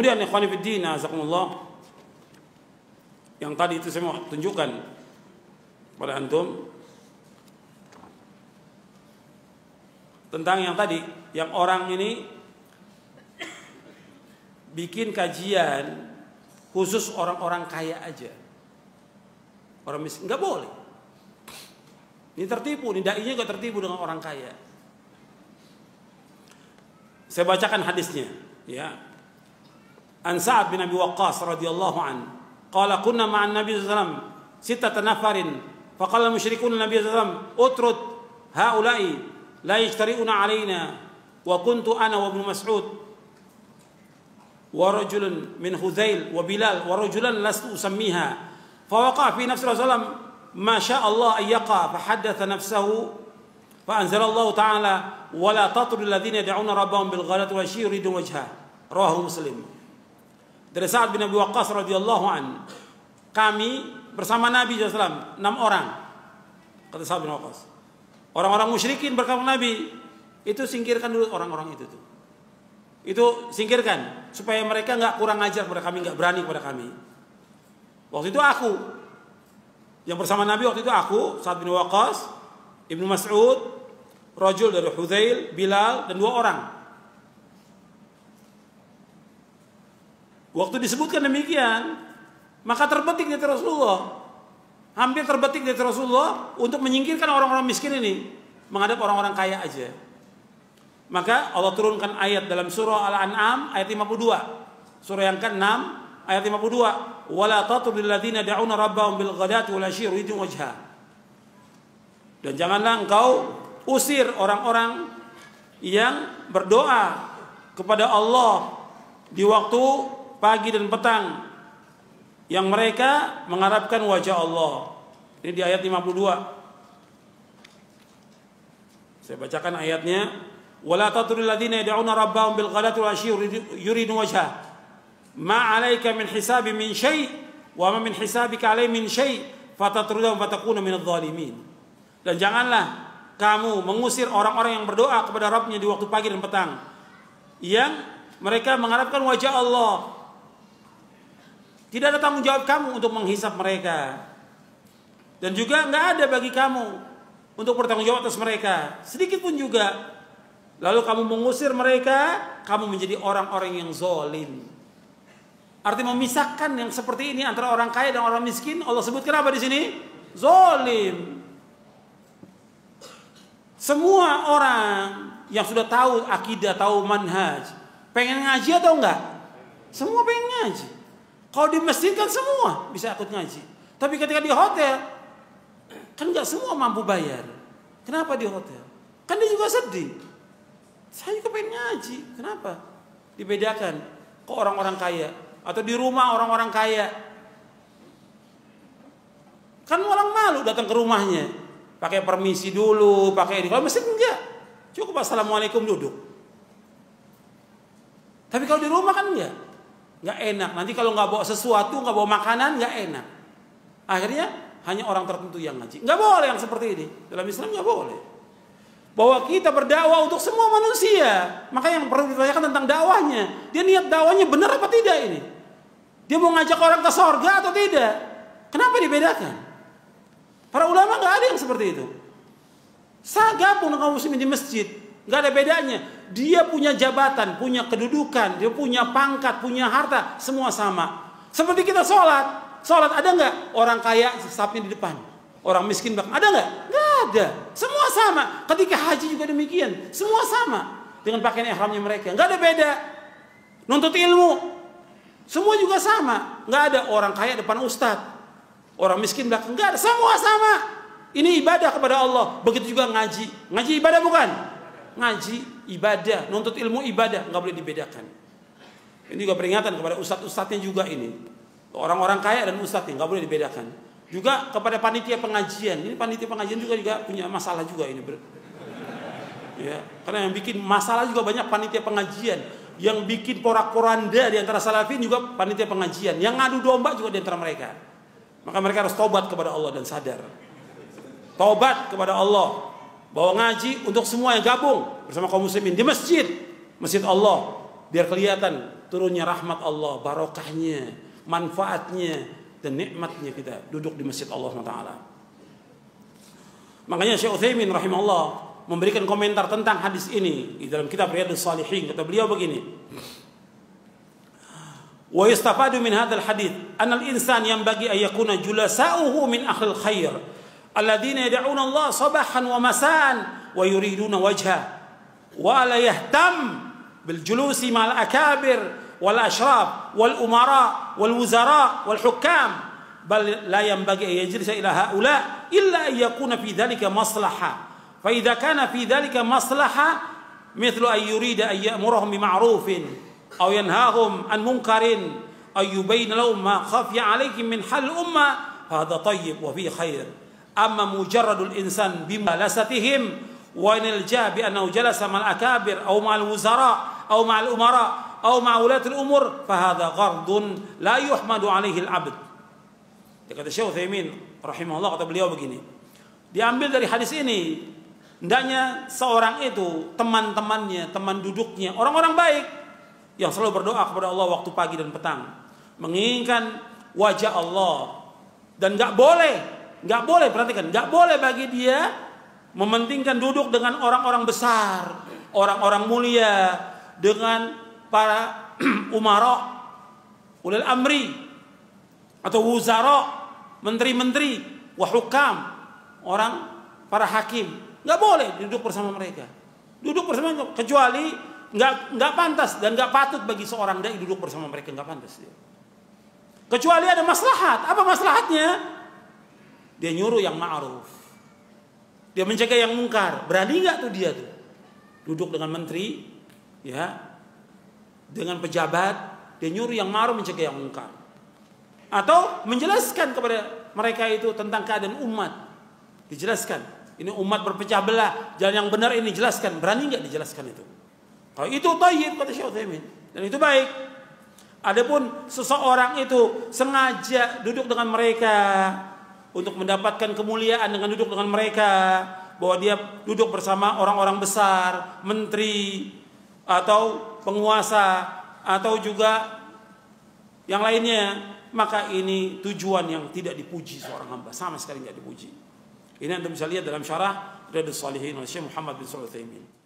Kemudian ikhwan fillah, azakumullah, yang tadi itu saya mau tunjukkan pada antum tentang yang tadi, yang orang ini bikin kajian khusus orang-orang kaya aja. Orang miskin nggak boleh. Ini tertipu, ini dai-nya juga tertipu dengan orang kaya. Saya bacakan hadisnya, ya. An Sa'ad bin Abi Waqqas radhiyallahu an, qala kunna ma'an Nabi sallallahu alaihi wasallam sittata nafarin, faqala al-musyrikun Nabi sallallahu alaihi wasallam utrud haula'i la yashtari'una 'alaina wa kuntu ana wa Ibnu Mas'ud wa rajulun min Hudzail wa Bilal wa rajulan lastu usammiha fa waqa fi nafsi Rasulullah ma syaa Allah ay yaqa fa haddatha nafsahu fa anzala Allah ta'ala wa la tatrul ladzina yad'una rabbahum bil ghadati wa yuridu wajha rawahu Muslim. Dari Sa'ad bin Abi Waqqas radhiyallahu an, kami bersama Nabi SAW 6 orang, kata Sa'ad bin Waqqas. Orang-orang musyrikin berkata Nabi, itu singkirkan dulu orang-orang itu tuh. Itu singkirkan supaya mereka nggak kurang ajar kepada kami, nggak berani kepada kami. Waktu itu aku yang bersama Nabi, waktu itu aku, Sa'ad bin Waqqas, Ibnu Mas'ud, rajul dari Hudzail, Bilal, dan 2 orang. Waktu disebutkan demikian, maka terbetik dari Rasulullah, hampir terbetik dari Rasulullah untuk menyingkirkan orang-orang miskin ini, menghadap orang-orang kaya aja. Maka Allah turunkan ayat dalam surah Al-An'am ayat 52. Surah yang ke-6 ayat 52. Wala tatrudil ladzina yad'una rabbahum bil ghadati wal 'ashyi yuridun wajha. Dan janganlah engkau usir orang-orang yang berdoa kepada Allah di waktu pagi dan petang, yang mereka mengharapkan wajah Allah. Ini di ayat 52. Saya bacakan ayatnya. Wala tatrudil ladzina yad'una rabbahum bil ghadati wal 'ashyi yuridun wajha. Ma 'alaika min hisabi min syai' wa ma min hisabika 'alaihim min syai' fatatrudahum fatakuna minadh dhalimin. Dan janganlah kamu mengusir orang-orang yang berdoa kepada Rabbnya di waktu pagi dan petang, yang mereka mengharapkan wajah Allah. Tidak ada tanggung jawab kamu untuk menghisap mereka, dan juga nggak ada bagi kamu untuk bertanggung jawab atas mereka sedikit pun juga. Lalu kamu mengusir mereka, kamu menjadi orang-orang yang zalim. Artinya memisahkan yang seperti ini antara orang kaya dan orang miskin. Allah sebutkan apa di sini? Zalim. Semua orang yang sudah tahu akidah, tahu manhaj, pengen ngaji atau enggak? Semua pengen ngaji. Kalau di masjid kan semua bisa ikut ngaji. Tapi ketika di hotel, kan enggak semua mampu bayar. Kenapa di hotel? Kan dia juga sedih. Saya juga pengen ngaji. Kenapa? Dibedakan ke orang-orang kaya. Atau di rumah orang-orang kaya. Kan orang malu datang ke rumahnya. Pakai permisi dulu, pakai ini. Kalau masjid enggak. Cukup assalamualaikum duduk. Tapi kalau di rumah kan enggak. Enggak enak. Nanti kalau enggak bawa sesuatu, enggak bawa makanan, enggak enak. Akhirnya hanya orang tertentu yang ngaji. Enggak boleh yang seperti ini. Dalam Islam enggak boleh. Bahwa kita berdakwah untuk semua manusia. Maka yang perlu ditanyakan tentang dakwahnya. Dia niat dakwahnya benar apa tidak ini? Dia mau ngajak orang ke surga atau tidak? Kenapa dibedakan? Para ulama nggak ada yang seperti itu. Gabung dengan muslimin di masjid, nggak ada bedanya. Dia punya jabatan, punya kedudukan, dia punya pangkat, punya harta, semua sama. Seperti kita sholat, ada nggak orang kaya safnya di depan, orang miskin belakang, ada nggak? Nggak ada. Semua sama. Ketika haji juga demikian, semua sama dengan pakaian ihramnya mereka, nggak ada beda. Nuntut ilmu, semua juga sama. Nggak ada orang kaya depan ustadz, orang miskin belakang, nggak ada. Semua sama. Ini ibadah kepada Allah. Begitu juga ngaji. Ngaji ibadah bukan? Ngaji ibadah, nuntut ilmu ibadah, nggak boleh dibedakan. Ini juga peringatan kepada ustadz-ustadznya juga ini. Orang-orang kaya dan ustadznya nggak boleh dibedakan. Juga kepada panitia pengajian. Ini panitia pengajian juga punya masalah juga ini. Ya, karena yang bikin masalah juga banyak panitia pengajian. Yang bikin porak-poranda di antara salafin juga panitia pengajian. Yang ngadu domba juga di antara mereka. Maka mereka harus taubat kepada Allah dan sadar. Taubat kepada Allah. Bahwa ngaji untuk semua yang gabung bersama kaum muslimin di masjid. Masjid Allah. Biar kelihatan turunnya rahmat Allah, barokahnya, manfaatnya dan nikmatnya kita duduk di masjid Allah SWT. Makanya Syekh Utsaimin rahimahullah memberikan komentar tentang hadis ini di dalam kitab Riyadhus Shalihin. Kata beliau begini, wa yustafadu min hadzal hadits anna al-insan yanbaghi an yakuna julasa'uhu min ahlil khair alladziina yad'una Allah sabahan wa masaan wa yuriduna wajha wa la yahtam bil julusi ma'al akabir wal ashraf wal umara wal wuzara wal hukam bal la yanbaghi an yajlisa ila haula illa an yakuna fi dhalika maslahah fa idza kana fi dhalika maslahah mithlu an yurida an ya'murahum bi ma'rufin aw yanhahum an munkarin aw yubayyin lahum ma khafiya 'alayhim min hal umma hadha tayyib wa fi khair amma mujarradul insan bimalasatihim wa inilja bi annahu jalasa ma'al akabir aw ma'al wuzara aw ma'al umara aw ma'ulatil umur fa hadha ghardun la yuhmadu 'alaihi al-'abd. Kata Syekh Utsaimin rahimahullah, kata beliau begini, diambil dari hadis ini, hendaknya seorang itu teman-temannya, teman duduknya, orang-orang baik yang selalu berdoa kepada Allah waktu pagi dan petang, menginginkan wajah Allah, dan nggak boleh perhatikan, nggak boleh bagi dia mementingkan duduk dengan orang-orang besar, orang-orang mulia, dengan para umara, ulil amri, atau wuzara, menteri-menteri, wahukam, orang para hakim, nggak boleh duduk bersama mereka. Duduk bersama, kecuali nggak pantas dan nggak patut bagi seorang dai duduk bersama mereka, nggak pantas. Kecuali ada maslahat. Apa maslahatnya? Dia nyuruh yang ma'ruf, dia mencegah yang mungkar. Berani nggak tuh dia tuh duduk dengan menteri, ya, dengan pejabat, dia nyuruh yang ma'ruf, mencegah yang mungkar. Atau menjelaskan kepada mereka itu tentang keadaan umat. Dijelaskan, ini umat berpecah belah, jalan yang benar ini jelaskan. Berani nggak dijelaskan itu? Kalau itu thayyib, kata Syekh Utsaimin, dan itu baik. Adapun seseorang itu sengaja duduk dengan mereka untuk mendapatkan kemuliaan dengan duduk dengan mereka, bahwa dia duduk bersama orang-orang besar, menteri, atau penguasa, atau juga yang lainnya, maka ini tujuan yang tidak dipuji seorang hamba, sama sekali tidak dipuji. Ini Anda bisa lihat dalam syarah Riyadhus Shalihin oleh Syekh Muhammad bin Shalih Al-Utsaimin.